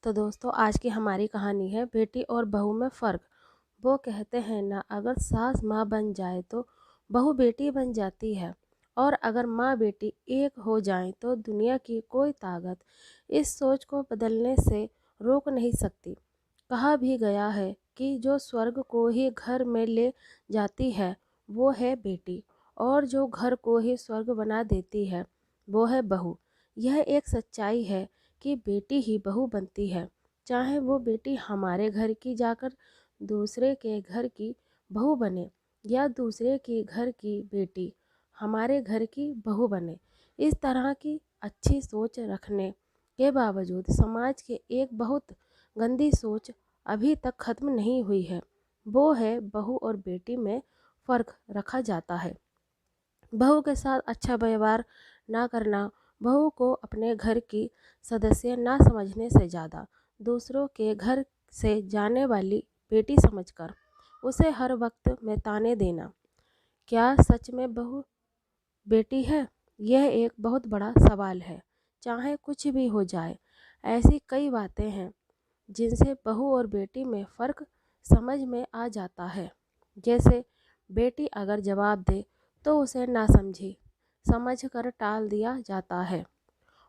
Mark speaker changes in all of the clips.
Speaker 1: तो दोस्तों आज की हमारी कहानी है बेटी और बहू में फ़र्क। वो कहते हैं ना, अगर सास माँ बन जाए तो बहू बेटी बन जाती है, और अगर माँ बेटी एक हो जाए तो दुनिया की कोई ताकत इस सोच को बदलने से रोक नहीं सकती। कहा भी गया है कि जो स्वर्ग को ही घर में ले जाती है वो है बेटी, और जो घर को ही स्वर्ग बना देती है वो है बहू। यह एक सच्चाई है कि बेटी ही बहू बनती है, चाहे वो बेटी हमारे घर की जाकर दूसरे के घर की बहू बने, या दूसरे के घर की बेटी हमारे घर की बहू बने। इस तरह की अच्छी सोच रखने के बावजूद समाज के एक बहुत गंदी सोच अभी तक खत्म नहीं हुई है। वो है बहू और बेटी में फ़र्क रखा जाता है। बहू के साथ अच्छा व्यवहार ना करना, बहू को अपने घर की सदस्य ना समझने से ज़्यादा दूसरों के घर से जाने वाली बेटी समझकर उसे हर वक्त में ताने देना, क्या सच में बहू बेटी है? यह एक बहुत बड़ा सवाल है। चाहे कुछ भी हो जाए, ऐसी कई बातें हैं जिनसे बहू और बेटी में फ़र्क समझ में आ जाता है। जैसे बेटी अगर जवाब दे तो उसे ना समझी समझ कर टाल दिया जाता है,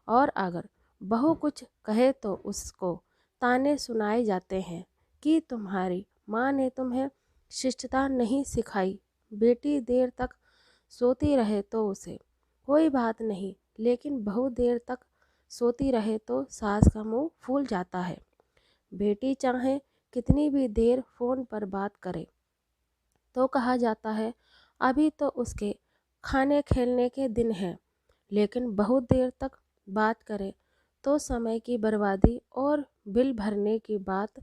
Speaker 1: और अगर बहू कुछ कहे तो उसको ताने सुनाए जाते हैं कि तुम्हारी माँ ने तुम्हें शिष्टता नहीं सिखाई। बेटी देर तक सोती रहे तो उसे कोई बात नहीं, लेकिन बहू देर तक सोती रहे तो सास का मुंह फूल जाता है। बेटी चाहे कितनी भी देर फ़ोन पर बात करे तो कहा जाता है अभी तो उसके खाने खेलने के दिन हैं, लेकिन बहुत देर तक बात करे तो समय की बर्बादी और बिल भरने की बात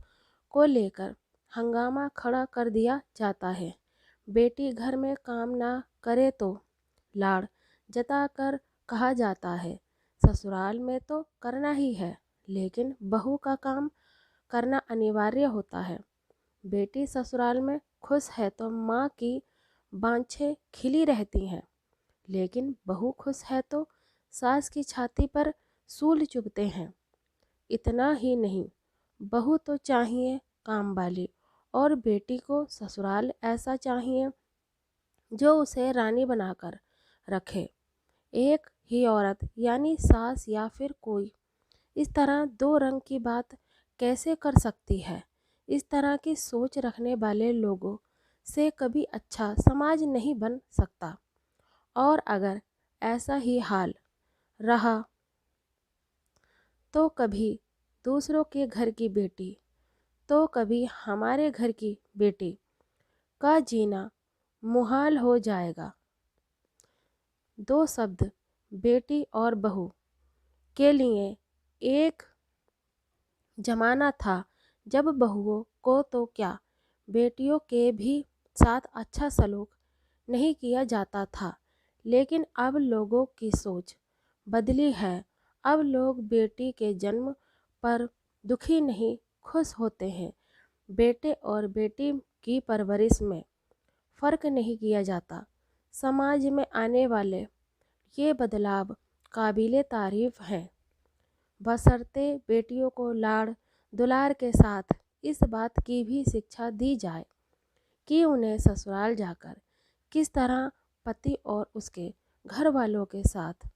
Speaker 1: को लेकर हंगामा खड़ा कर दिया जाता है। बेटी घर में काम ना करे तो लाड़ जताकर कहा जाता है ससुराल में तो करना ही है, लेकिन बहू का काम करना अनिवार्य होता है। बेटी ससुराल में खुश है तो माँ की बाँछें खिली रहती हैं, लेकिन बहू खुश है तो सास की छाती पर सूल चुभते हैं। इतना ही नहीं, बहू तो चाहिए काम वाली, और बेटी को ससुराल ऐसा चाहिए जो उसे रानी बनाकर रखे। एक ही औरत यानी सास या फिर कोई इस तरह दो रंग की बात कैसे कर सकती है? इस तरह की सोच रखने वाले लोगों से कभी अच्छा समाज नहीं बन सकता। और अगर ऐसा ही हाल रहा तो कभी दूसरों के घर की बेटी तो कभी हमारे घर की बेटी का जीना मुहाल हो जाएगा। दो शब्द बेटी और बहू के लिए एक जमाना था जब बहुओं को तो क्या, बेटियों के भी साथ अच्छा सलूक नहीं किया जाता था। लेकिन अब लोगों की सोच बदली है। अब लोग बेटी के जन्म पर दुखी नहीं, खुश होते हैं। बेटे और बेटी की परवरिश में फ़र्क नहीं किया जाता। समाज में आने वाले ये बदलाव काबिले तारीफ़ हैं, बशर्ते बेटियों को लाड़ दुलार के साथ इस बात की भी शिक्षा दी जाए कि उन्हें ससुराल जाकर किस तरह पति और उसके घर वालों के साथ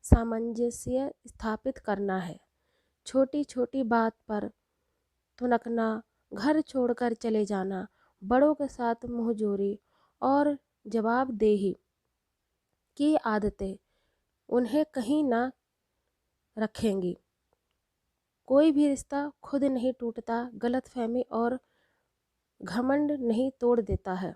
Speaker 1: सामंजस्य स्थापित करना है। छोटी छोटी बात पर तुनकना, घर छोड़कर चले जाना, बड़ों के साथ मुंहजोरी और जवाबदेही की आदतें उन्हें कहीं ना रखेंगी। कोई भी रिश्ता खुद नहीं टूटता, गलतफहमी और घमंड नहीं तोड़ देता है।